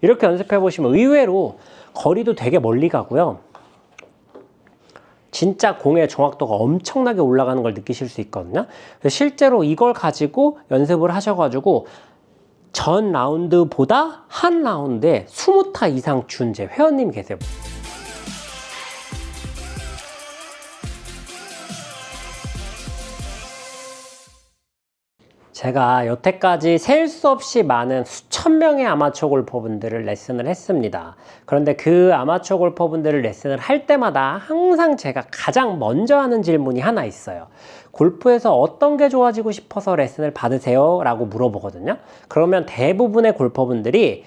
이렇게 연습해 보시면 의외로 거리도 되게 멀리 가고요. 진짜 공의 정확도가 엄청나게 올라가는 걸 느끼실 수 있거든요. 실제로 이걸 가지고 연습을 하셔가지고 전 라운드보다 한 라운드에 20타 이상 준 제 회원님이 계세요. 제가 여태까지 셀 수 없이 많은 수천 명의 아마추어 골퍼분들을 레슨을 했습니다. 그런데 그 아마추어 골퍼분들을 레슨을 할 때마다 항상 제가 가장 먼저 하는 질문이 하나 있어요. 골프에서 어떤 게 좋아지고 싶어서 레슨을 받으세요? 라고 물어보거든요. 그러면 대부분의 골퍼분들이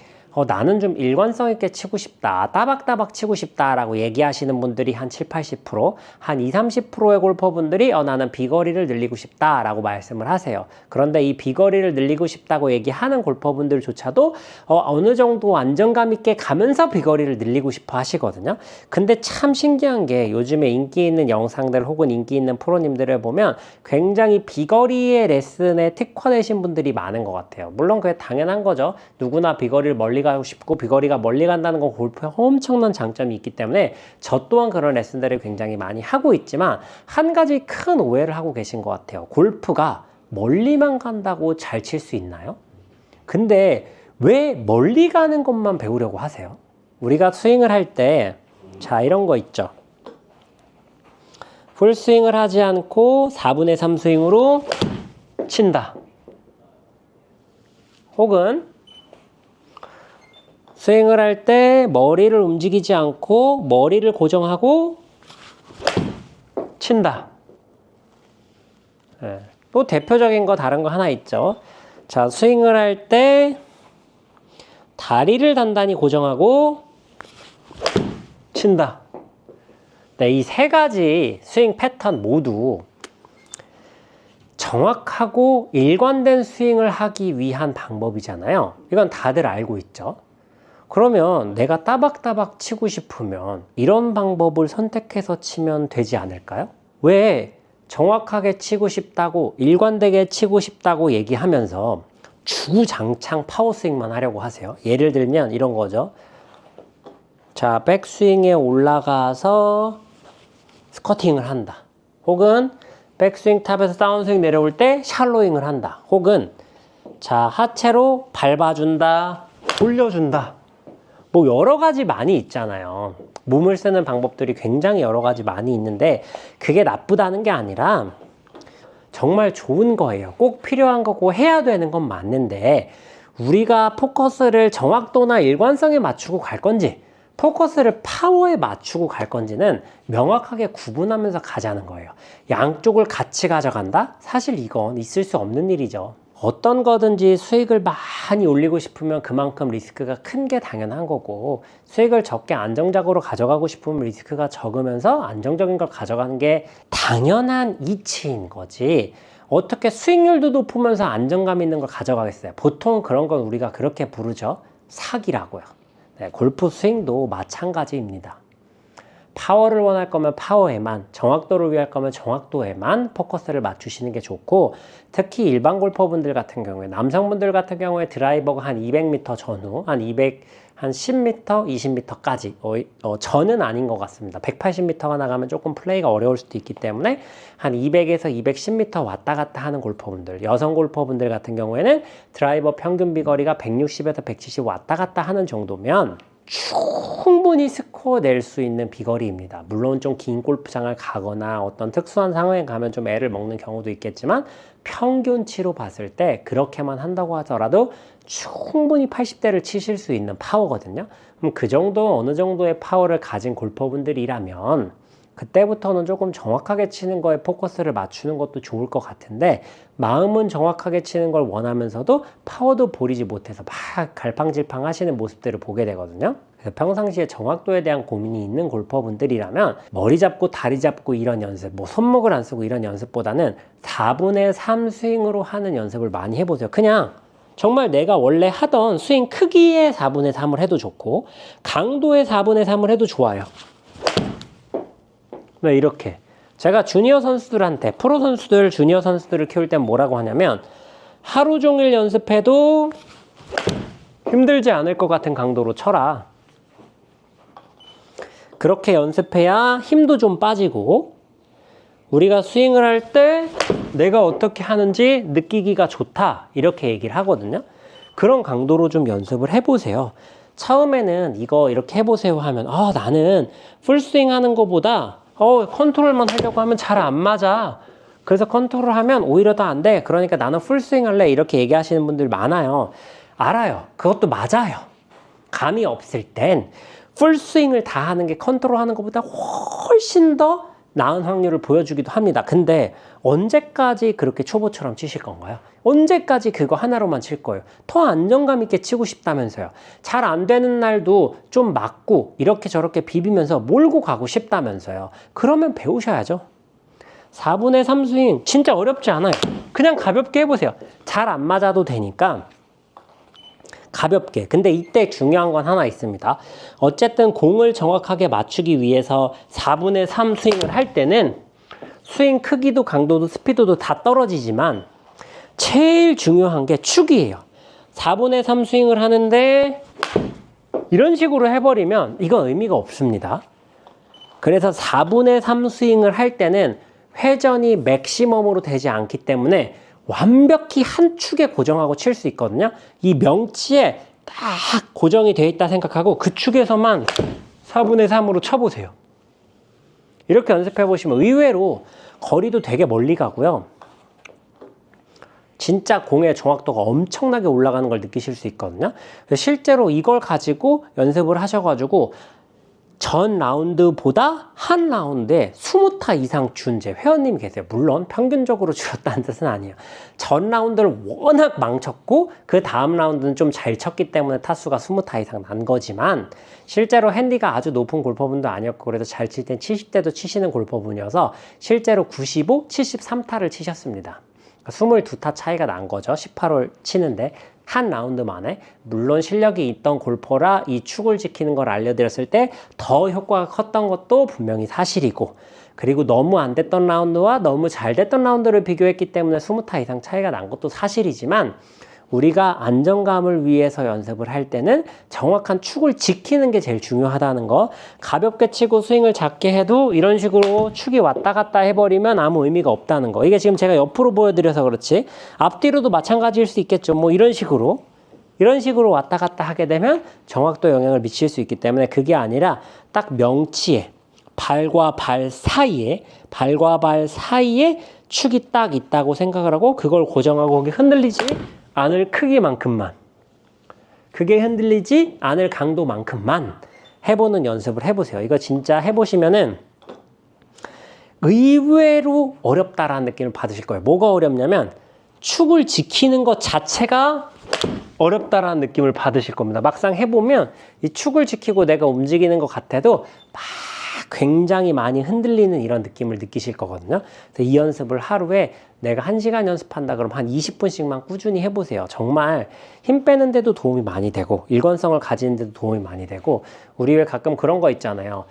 나는 좀 일관성 있게 치고 싶다, 따박따박 치고 싶다 라고 얘기하시는 분들이 한 7, 80%, 한 20, 30%의 골퍼분들이 나는 비거리를 늘리고 싶다 라고 말씀을 하세요. 그런데 이 비거리를 늘리고 싶다고 얘기하는 골퍼분들조차도 어느 정도 안정감 있게 가면서 비거리를 늘리고 싶어 하시거든요. 근데 참 신기한 게 요즘에 인기 있는 영상들 혹은 인기 있는 프로님들을 보면 굉장히 비거리의 레슨에 특화되신 분들이 많은 것 같아요. 물론 그게 당연한 거죠. 누구나 비거리를 멀리 가고 싶고 비거리가 멀리 간다는 건 골프에 엄청난 장점이 있기 때문에 저 또한 그런 레슨들을 굉장히 많이 하고 있지만 한 가지 큰 오해를 하고 계신 것 같아요. 골프가 멀리만 간다고 잘 칠 수 있나요? 근데 왜 멀리 가는 것만 배우려고 하세요? 우리가 스윙을 할 때 자 이런 거 있죠. 풀스윙을 하지 않고 4분의 3 스윙으로 친다. 혹은 스윙을 할 때 머리를 움직이지 않고 머리를 고정하고 친다. 네. 또 대표적인 거 다른 거 하나 있죠. 자, 스윙을 할 때 다리를 단단히 고정하고 친다. 네, 이 세 가지 스윙 패턴 모두 정확하고 일관된 스윙을 하기 위한 방법이잖아요. 이건 다들 알고 있죠. 그러면 내가 따박따박 치고 싶으면 이런 방법을 선택해서 치면 되지 않을까요? 왜 정확하게 치고 싶다고 일관되게 치고 싶다고 얘기하면서 주장창 파워스윙만 하려고 하세요? 예를 들면 이런 거죠. 자, 백스윙에 올라가서 스커팅을 한다. 혹은 백스윙 탑에서 다운스윙 내려올 때 샬로잉을 한다. 혹은 자, 하체로 밟아준다, 돌려준다. 뭐 여러 가지 많이 있잖아요. 몸을 쓰는 방법들이 굉장히 여러 가지 많이 있는데 그게 나쁘다는 게 아니라 정말 좋은 거예요. 꼭 필요한 거고 해야 되는 건 맞는데 우리가 포커스를 정확도나 일관성에 맞추고 갈 건지 포커스를 파워에 맞추고 갈 건지는 명확하게 구분하면서 가자는 거예요. 양쪽을 같이 가져간다? 사실 이건 있을 수 없는 일이죠. 어떤 거든지 수익을 많이 올리고 싶으면 그만큼 리스크가 큰 게 당연한 거고 수익을 적게 안정적으로 가져가고 싶으면 리스크가 적으면서 안정적인 걸 가져가는 게 당연한 이치인 거지 어떻게 수익률도 높으면서 안정감 있는 걸 가져가겠어요? 보통 그런 건 우리가 그렇게 부르죠. 사기라고요. 네, 골프 스윙도 마찬가지입니다. 파워를 원할 거면 파워에만, 정확도를 위할 거면 정확도에만 포커스를 맞추시는 게 좋고 특히 일반 골퍼분들 같은 경우에 남성분들 같은 경우에 드라이버가 한 200m 전후, 한 10m, 20m까지 저는 아닌 것 같습니다. 180m가 나가면 조금 플레이가 어려울 수도 있기 때문에 한 200에서 210m 왔다 갔다 하는 골퍼분들, 여성 골퍼분들 같은 경우에는 드라이버 평균 비거리가 160에서 170 왔다 갔다 하는 정도면 충분히 스코어 낼 수 있는 비거리입니다. 물론 좀 긴 골프장을 가거나 어떤 특수한 상황에 가면 좀 애를 먹는 경우도 있겠지만 평균치로 봤을 때 그렇게만 한다고 하더라도 충분히 80대를 치실 수 있는 파워거든요. 그럼 그 정도 어느 정도의 파워를 가진 골퍼분들이라면 그때부터는 조금 정확하게 치는 거에 포커스를 맞추는 것도 좋을 것 같은데 마음은 정확하게 치는 걸 원하면서도 파워도 버리지 못해서 막 갈팡질팡 하시는 모습들을 보게 되거든요. 그래서 평상시에 정확도에 대한 고민이 있는 골퍼분들이라면 머리 잡고 다리 잡고 이런 연습, 뭐 손목을 안 쓰고 이런 연습보다는 4분의 3 스윙으로 하는 연습을 많이 해보세요. 그냥 정말 내가 원래 하던 스윙 크기의 4분의 3을 해도 좋고 강도의 4분의 3을 해도 좋아요. 네, 이렇게 제가 주니어 선수들한테 프로 선수들, 주니어 선수들을 키울 땐 뭐라고 하냐면 하루 종일 연습해도 힘들지 않을 것 같은 강도로 쳐라. 그렇게 연습해야 힘도 좀 빠지고 우리가 스윙을 할 때 내가 어떻게 하는지 느끼기가 좋다 이렇게 얘기를 하거든요. 그런 강도로 좀 연습을 해보세요. 처음에는 이거 이렇게 해보세요 하면 나는 풀스윙 하는 것보다 컨트롤만 하려고 하면 잘 안 맞아. 그래서 컨트롤 하면 오히려 더 안 돼. 그러니까 나는 풀스윙 할래. 이렇게 얘기하시는 분들 많아요. 알아요. 그것도 맞아요. 감이 없을 땐 풀스윙을 다 하는 게 컨트롤 하는 것보다 훨씬 더 나은 확률을 보여주기도 합니다. 근데 언제까지 그렇게 초보처럼 치실 건가요? 언제까지 그거 하나로만 칠 거예요? 더 안정감 있게 치고 싶다면서요. 잘 안 되는 날도 좀 맞고 이렇게 저렇게 비비면서 몰고 가고 싶다면서요. 그러면 배우셔야죠. 4분의 3 스윙 진짜 어렵지 않아요. 그냥 가볍게 해보세요. 잘 안 맞아도 되니까 가볍게. 근데 이때 중요한 건 하나 있습니다. 어쨌든 공을 정확하게 맞추기 위해서 4분의 3 스윙을 할 때는 스윙 크기도 강도도 스피드도 다 떨어지지만 제일 중요한 게 축이에요. 4분의 3 스윙을 하는데 이런 식으로 해버리면 이건 의미가 없습니다. 그래서 4분의 3 스윙을 할 때는 회전이 맥시멈으로 되지 않기 때문에 완벽히 한 축에 고정하고 칠 수 있거든요. 이 명치에 딱 고정이 되어 있다 생각하고 그 축에서만 4분의 3으로 쳐보세요. 이렇게 연습해 보시면 의외로 거리도 되게 멀리 가고요. 진짜 공의 정확도가 엄청나게 올라가는 걸 느끼실 수 있거든요. 실제로 이걸 가지고 연습을 하셔가지고 전 라운드보다 한 라운드에 20타 이상 준 제 회원님이 계세요. 물론 평균적으로 줄었다는 뜻은 아니에요. 전 라운드를 워낙 망쳤고 그 다음 라운드는 좀 잘 쳤기 때문에 타수가 20타 이상 난 거지만 실제로 핸디가 아주 높은 골퍼분도 아니었고 그래서 잘 칠 땐 70대도 치시는 골퍼분이어서 실제로 95, 73타를 치셨습니다. 22타 차이가 난 거죠. 18홀 치는데 한 라운드 만에. 물론 실력이 있던 골퍼라 이 축을 지키는 걸 알려드렸을 때 더 효과가 컸던 것도 분명히 사실이고, 그리고 너무 안 됐던 라운드와 너무 잘 됐던 라운드를 비교했기 때문에 20타 이상 차이가 난 것도 사실이지만 우리가 안정감을 위해서 연습을 할 때는 정확한 축을 지키는 게 제일 중요하다는 거. 가볍게 치고 스윙을 작게 해도 이런 식으로 축이 왔다 갔다 해버리면 아무 의미가 없다는 거. 이게 지금 제가 옆으로 보여드려서 그렇지 앞뒤로도 마찬가지일 수 있겠죠. 뭐 이런 식으로 왔다 갔다 하게 되면 정확도에 영향을 미칠 수 있기 때문에 그게 아니라 딱 명치에 발과 발 사이에 축이 딱 있다고 생각을 하고 그걸 고정하고 거기 흔들리지 않을 크기만큼만, 그게 흔들리지 않을 강도만큼만 해보는 연습을 해보세요. 이거 진짜 해보시면은 의외로 어렵다라는 느낌을 받으실 거예요. 뭐가 어렵냐면 축을 지키는 것 자체가 어렵다라는 느낌을 받으실 겁니다. 막상 해보면 이 축을 지키고 내가 움직이는 것 같아도 막 굉장히 많이 흔들리는 이런 느낌을 느끼실 거거든요. 그래서 이 연습을 하루에 내가 1시간 연습한다 그러면 한 20분씩만 꾸준히 해보세요. 정말 힘 빼는데도 도움이 많이 되고 일관성을 가지는데도 도움이 많이 되고, 우리 왜 가끔 그런 거 있잖아요.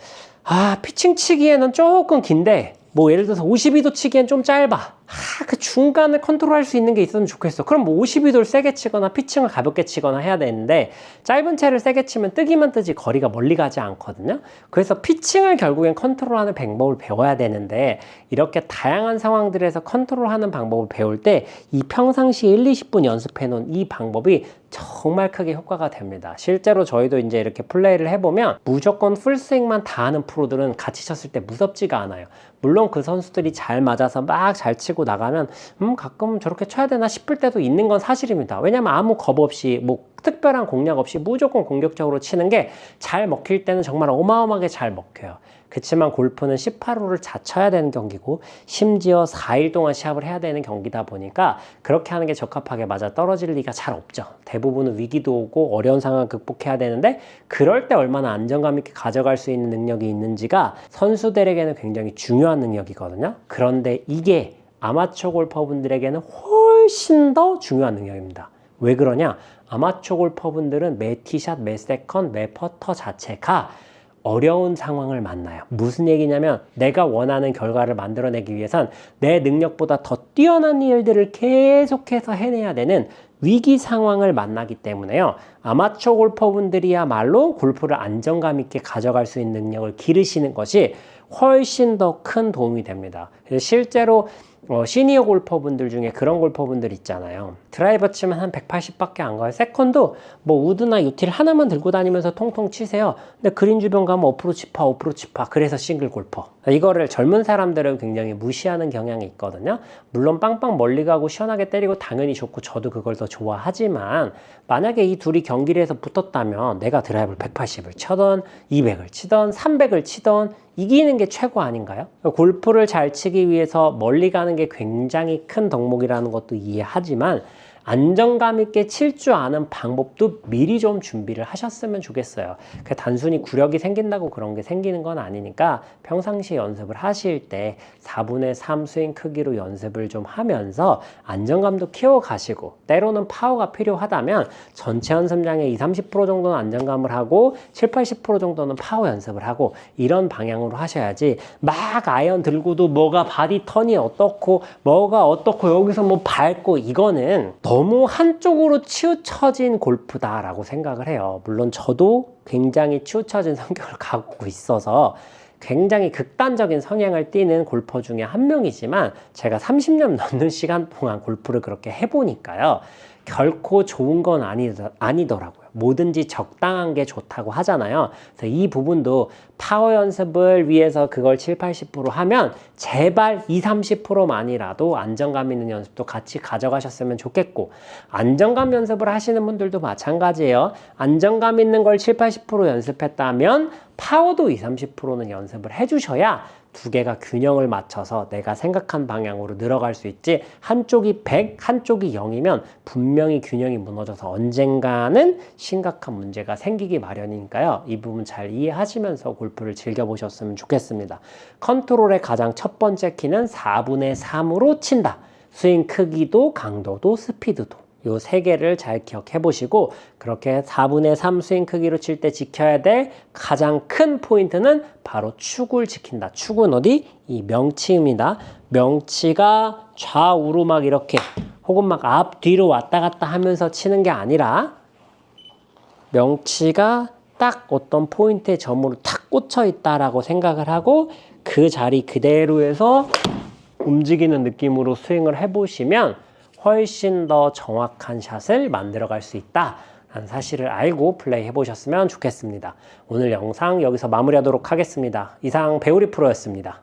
피칭 치기에는 조금 긴데 뭐 예를 들어서 52도 치기엔 좀 짧아. 그 중간에 컨트롤할 수 있는 게 있었으면 좋겠어. 그럼 뭐 52도를 세게 치거나 피칭을 가볍게 치거나 해야 되는데 짧은 채를 세게 치면 뜨기만 뜨지 거리가 멀리 가지 않거든요. 그래서 피칭을 결국엔 컨트롤하는 방법을 배워야 되는데 이렇게 다양한 상황들에서 컨트롤하는 방법을 배울 때 이 평상시 1, 20분 연습해 놓은 이 방법이 정말 크게 효과가 됩니다. 실제로 저희도 이제 이렇게 플레이를 해보면 무조건 풀스윙만 다 하는 프로들은 같이 쳤을 때 무섭지가 않아요. 물론 그 선수들이 잘 맞아서 막 잘 치고 나가면 가끔 저렇게 쳐야 되나 싶을 때도 있는 건 사실입니다. 왜냐면 아무 겁 없이 뭐 특별한 공략 없이 무조건 공격적으로 치는 게 잘 먹힐 때는 정말 어마어마하게 잘 먹혀요. 그렇지만 골프는 18홀을 자쳐야 되는 경기고 심지어 4일 동안 시합을 해야 되는 경기다 보니까 그렇게 하는 게 적합하게 맞아 떨어질 리가 잘 없죠. 대부분은 위기도 오고 어려운 상황을 극복해야 되는데 그럴 때 얼마나 안정감 있게 가져갈 수 있는 능력이 있는지가 선수들에게는 굉장히 중요한 능력이거든요. 그런데 이게 아마추어 골퍼분들에게는 훨씬 더 중요한 능력입니다. 왜 그러냐? 아마추어 골퍼분들은 매 티샷, 매 세컨, 매 퍼터 자체가 어려운 상황을 만나요. 무슨 얘기냐면 내가 원하는 결과를 만들어내기 위해선 내 능력보다 더 뛰어난 일들을 계속해서 해내야 되는 위기 상황을 만나기 때문에요. 아마추어 골퍼분들이야말로 골프를 안정감 있게 가져갈 수 있는 능력을 기르시는 것이 훨씬 더 큰 도움이 됩니다. 그래서 실제로 시니어 골퍼분들 중에 그런 골퍼분들 있잖아요. 드라이버 치면 한 180밖에 안 가요. 세컨도 뭐 우드나 유틸 하나만 들고 다니면서 통통 치세요. 근데 그린 주변 가면 어프로치 파. 그래서 싱글 골퍼. 이거를 젊은 사람들은 굉장히 무시하는 경향이 있거든요. 물론 빵빵 멀리 가고 시원하게 때리고 당연히 좋고 저도 그걸 더 좋아하지만 만약에 이 둘이 경기를 해서 붙었다면 내가 드라이브를 180을 쳐던 200을 치던 300을 치던 이기는 게 최고 아닌가요? 골프를 잘 치기 위해서 멀리 가는 게 굉장히 큰 덕목이라는 것도 이해하지만 안정감 있게 칠 줄 아는 방법도 미리 좀 준비를 하셨으면 좋겠어요. 단순히 구력이 생긴다고 그런 게 생기는 건 아니니까 평상시에 연습을 하실 때 4분의 3 스윙 크기로 연습을 좀 하면서 안정감도 키워가시고 때로는 파워가 필요하다면 전체 연습량의 20, 30% 정도는 안정감을 하고 7, 80% 정도는 파워 연습을 하고 이런 방향으로 하셔야지 막 아이언 들고도 뭐가 바디 턴이 어떻고 뭐가 어떻고 여기서 뭐 밟고 이거는 너무 한쪽으로 치우쳐진 골프다라고 생각을 해요. 물론 저도 굉장히 치우쳐진 성격을 갖고 있어서 굉장히 극단적인 성향을 띠는 골퍼 중에 한 명이지만 제가 30년 넘는 시간 동안 골프를 그렇게 해보니까요. 결코 좋은 건 아니더라고요. 뭐든지 적당한 게 좋다고 하잖아요. 그래서 이 부분도 파워 연습을 위해서 그걸 7, 80% 하면 제발 20, 30%만이라도 안정감 있는 연습도 같이 가져가셨으면 좋겠고 안정감 연습을 하시는 분들도 마찬가지예요. 안정감 있는 걸 7, 80% 연습했다면 파워도 20, 30%는 연습을 해주셔야 두 개가 균형을 맞춰서 내가 생각한 방향으로 늘어갈 수 있지 한쪽이 100, 한쪽이 0이면 분명히 균형이 무너져서 언젠가는 심각한 문제가 생기기 마련이니까요. 이 부분 잘 이해하시면서 골프를 즐겨보셨으면 좋겠습니다. 컨트롤의 가장 첫 번째 키는 4분의 3으로 친다. 스윙 크기도 강도도 스피드도. 요 세 개를 잘 기억해 보시고 그렇게 4분의 3 스윙 크기로 칠 때 지켜야 될 가장 큰 포인트는 바로 축을 지킨다. 축은 어디? 이 명치입니다. 명치가 좌우로 막 이렇게 혹은 막 앞뒤로 왔다 갔다 하면서 치는 게 아니라 명치가 딱 어떤 포인트의 점으로 탁 꽂혀 있다라고 생각을 하고 그 자리 그대로에서 움직이는 느낌으로 스윙을 해보시면 훨씬 더 정확한 샷을 만들어갈 수 있다 라는 사실을 알고 플레이 해보셨으면 좋겠습니다. 오늘 영상 여기서 마무리하도록 하겠습니다. 이상 배우리 프로였습니다.